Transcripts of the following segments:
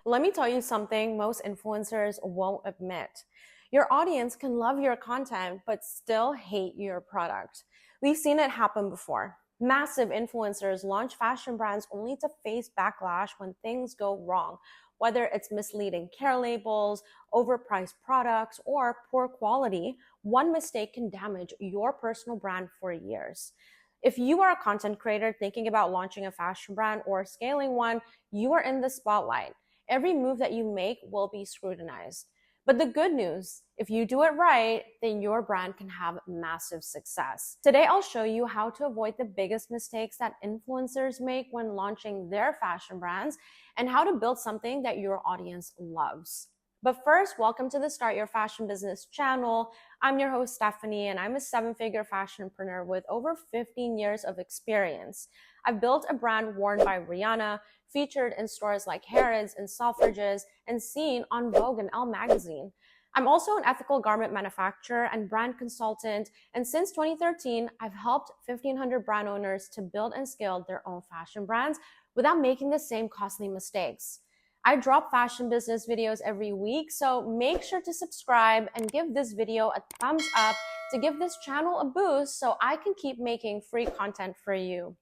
Let me tell you something most influencers won't admit. Your audience can love your content, but still hate your product. We've seen it happen before. Massive influencers launch fashion brands only to face backlash when things go wrong, whether it's misleading care labels, overpriced products, or poor quality. One mistake can damage your personal brand for years. If you are a content creator thinking about launching a fashion brand or scaling one, you are in the spotlight. Every move that you make will be scrutinized. But the good news, if you do it right, then your brand can have massive success. Today, I'll show you how to avoid the biggest mistakes that influencers make when launching their fashion brands and how to build something that your audience loves. But first, welcome to the Start Your Fashion Business channel. I'm your host, Stephanie, and I'm a seven-figure fashionpreneur with over 15 years of experience. I've built a brand worn by Rihanna, featured in stores like Harrods and Selfridges, and seen on Vogue and Elle magazine. I'm also an ethical garment manufacturer and brand consultant, and since 2013, I've helped 1,500 brand owners to build and scale their own fashion brands without making the same costly mistakes. I drop fashion business videos every week, so make sure to subscribe and give this video a thumbs up to give this channel a boost so I can keep making free content for you.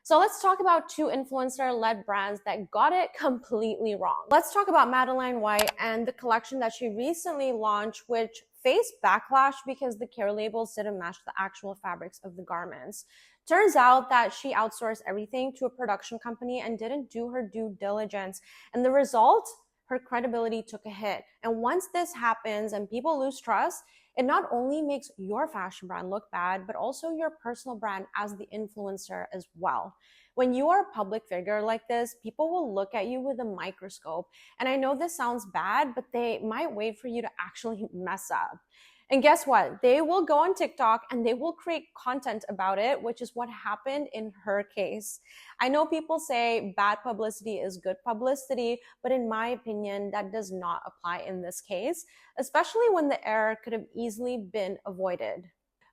So let's talk about two influencer-led brands that got it completely wrong. Let's talk about Madeline White and the collection that she recently launched, which faced backlash because the care labels didn't match the actual fabrics of the garments. Turns out that she outsourced everything to a production company and didn't do her due diligence. And the result, her credibility took a hit. And once this happens and people lose trust, it not only makes your fashion brand look bad, but also your personal brand as the influencer as well. When you are a public figure like this, people will look at you with a microscope. And I know this sounds bad, but they might wait for you to actually mess up. And guess what? They will go on TikTok and they will create content about it, which is what happened in her case. I know people say bad publicity is good publicity, but in my opinion, that does not apply in this case, especially when the error could have easily been avoided.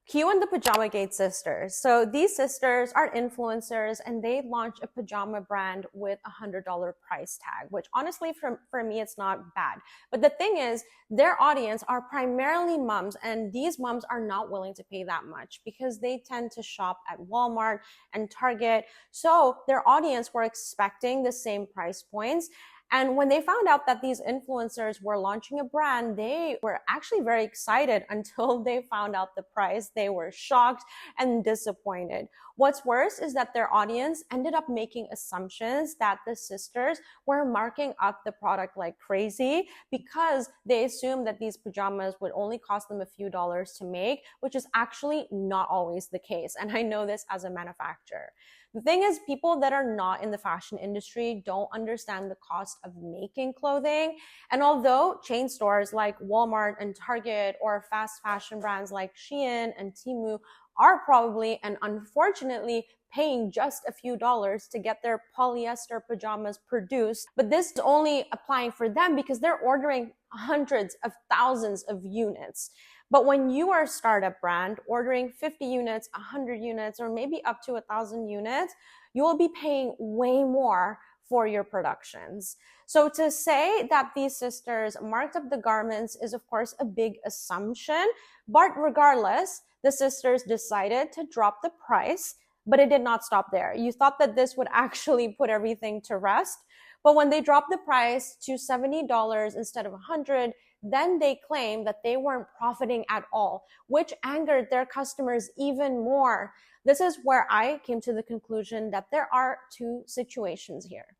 Q and the Pajama Gate sisters. So these sisters are influencers and they launched a pajama brand with $100 price tag, which honestly for me, it's not bad. But the thing is, their audience are primarily moms, and these moms are not willing to pay that much because they tend to shop at Walmart and Target. So their audience were expecting the same price points. And when they found out that these influencers were launching a brand, they were actually very excited until they found out the price. They were shocked and disappointed. What's worse is that their audience ended up making assumptions that the sisters were marking up the product like crazy because they assumed that these pajamas would only cost them a few dollars to make, which is actually not always the case. And I know this as a manufacturer. The thing is, people that are not in the fashion industry don't understand the cost of making clothing. And although chain stores like Walmart and Target or fast fashion brands like Shein and Temu are probably and unfortunately paying just a few dollars to get their polyester pajamas produced, but this is only applying for them because they're ordering hundreds of thousands of units. But when you are a startup brand ordering 50 units, 100 units, or maybe up to 1,000 units, you will be paying way more for your productions. So to say that these sisters marked up the garments is of course a big assumption, but regardless, the sisters decided to drop the price, but it did not stop there. You thought that this would actually put everything to rest, but when they dropped the price to $70 instead of $100, then they claimed that they weren't profiting at all, which angered their customers even more. This is where I came to the conclusion that there are two situations here.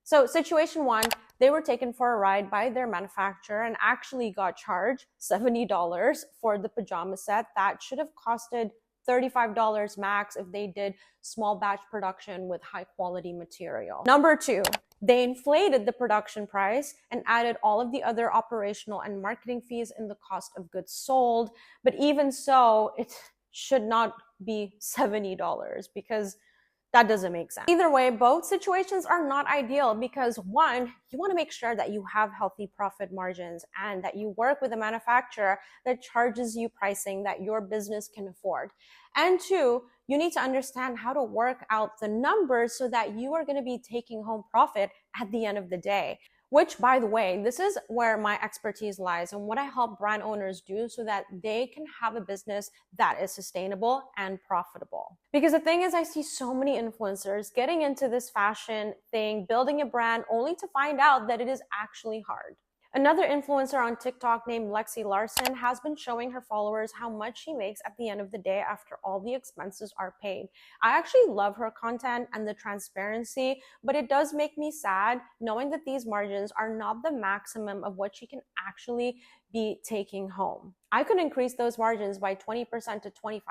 So situation one, they were taken for a ride by their manufacturer and actually got charged $70 for the pajama set that should have costed $35 max if they did small batch production with high quality material. Number two, they inflated the production price and added all of the other operational and marketing fees in the cost of goods sold. But even so, it should not be $70 because That doesn't make sense. Either way, both situations are not ideal because one, you want to make sure that you have healthy profit margins and that you work with a manufacturer that charges you pricing that your business can afford. And two, you need to understand how to work out the numbers so that you are going to be taking home profit at the end of the day. Which, by the way, this is where my expertise lies and what I help brand owners do so that they can have a business that is sustainable and profitable. Because the thing is, I see so many influencers getting into this fashion thing, building a brand only to find out that it is actually hard. Another influencer on TikTok named Lexi Larson has been showing her followers how much she makes at the end of the day after all the expenses are paid. I actually love her content and the transparency, but it does make me sad knowing that these margins are not the maximum of what she can actually be taking home. I could increase those margins by 20% to 25%,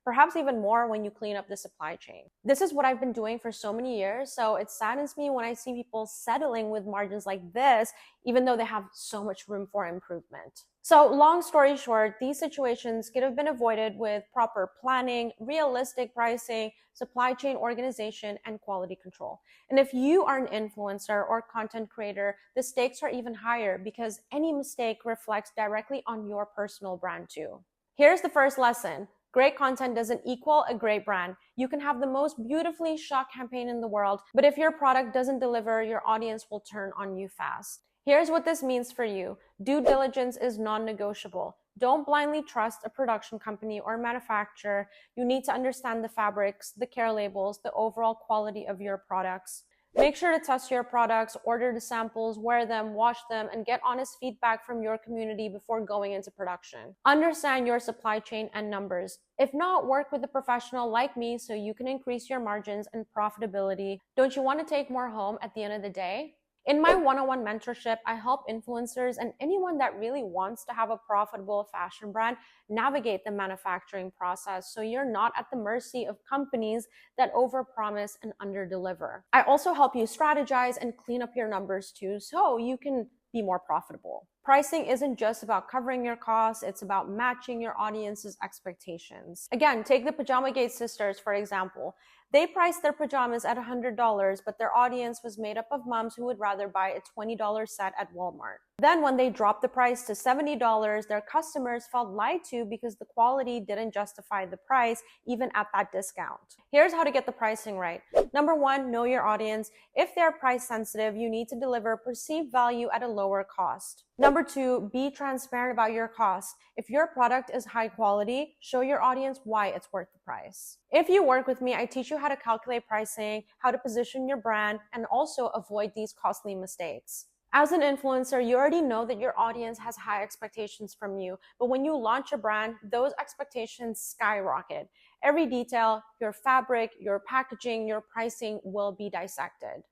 perhaps even more when you clean up the supply chain. This is what I've been doing for so many years, so it saddens me when I see people settling with margins like this, even though they have so much room for improvement. So long story short, these situations could have been avoided with proper planning, realistic pricing, supply chain organization, and quality control. And if you are an influencer or content creator, the stakes are even higher because any mistake reflects directly on your personal brand too. Here's the first lesson. Great content doesn't equal a great brand. You can have the most beautifully shot campaign in the world, but if your product doesn't deliver, your audience will turn on you fast. Here's what this means for you. Due diligence is non-negotiable. Don't blindly trust a production company or manufacturer. You need to understand the fabrics, the care labels, the overall quality of your products. Make sure to test your products, order the samples, wear them, wash them, and get honest feedback from your community before going into production. Understand your supply chain and numbers. If not, work with a professional like me so you can increase your margins and profitability. Don't you want to take more home at the end of the day? In my one-on-one mentorship, I help influencers and anyone that really wants to have a profitable fashion brand navigate the manufacturing process so you're not at the mercy of companies that overpromise and underdeliver. I also help you strategize and clean up your numbers too so you can be more profitable. Pricing isn't just about covering your costs, it's about matching your audience's expectations. Again, take the Pajama Gate sisters, for example. They priced their pajamas at $100, but their audience was made up of moms who would rather buy a $20 set at Walmart. Then when they dropped the price to $70, their customers felt lied to because the quality didn't justify the price even at that discount. Here's how to get the pricing right. Number one, know your audience. If they're price sensitive, you need to deliver perceived value at a lower cost. Number two, be transparent about your costs. If your product is high quality, show your audience why it's worth the price. If you work with me, I teach you how to calculate pricing, how to position your brand, and also avoid these costly mistakes. As an influencer, you already know that your audience has high expectations from you, but when you launch a brand, those expectations skyrocket. Every detail, your fabric, your packaging, your pricing will be dissected.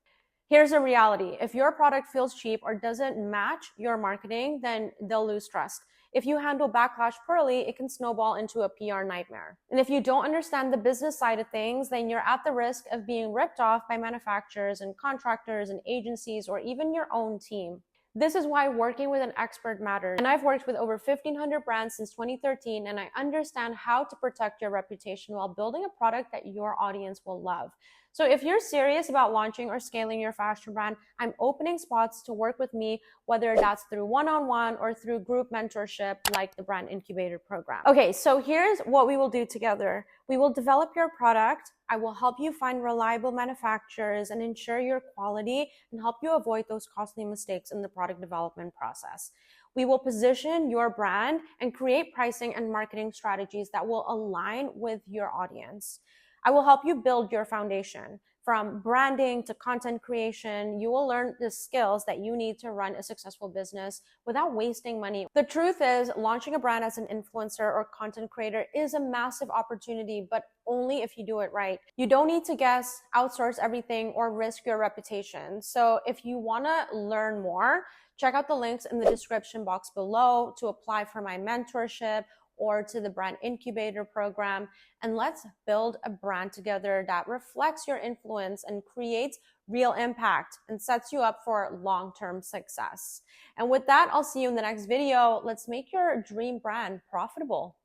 Here's the reality. If your product feels cheap or doesn't match your marketing, then they'll lose trust. If you handle backlash poorly, it can snowball into a PR nightmare. And if you don't understand the business side of things, then you're at the risk of being ripped off by manufacturers and contractors and agencies or even your own team. This is why working with an expert matters. And I've worked with over 1,500 brands since 2013, and I understand how to protect your reputation while building a product that your audience will love. So if you're serious about launching or scaling your fashion brand, I'm opening spots to work with me, whether that's through one-on-one or through group mentorship like the Brand Incubator program. Okay, so here's what we will do together. We will develop your product. I will help you find reliable manufacturers and ensure your quality and help you avoid those costly mistakes in the product development process. We will position your brand and create pricing and marketing strategies that will align with your audience. I will help you build your foundation. From branding to content creation, you will learn the skills that you need to run a successful business without wasting money. The truth is, launching a brand as an influencer or content creator is a massive opportunity, but only if you do it right. You don't need to guess, outsource everything, or risk your reputation. So if you want to learn more, check out the links in the description box below to apply for my mentorship or to the Brand Incubator program. And let's build a brand together that reflects your influence and creates real impact and sets you up for long-term success. And with that, I'll see you in the next video. Let's make your dream brand profitable.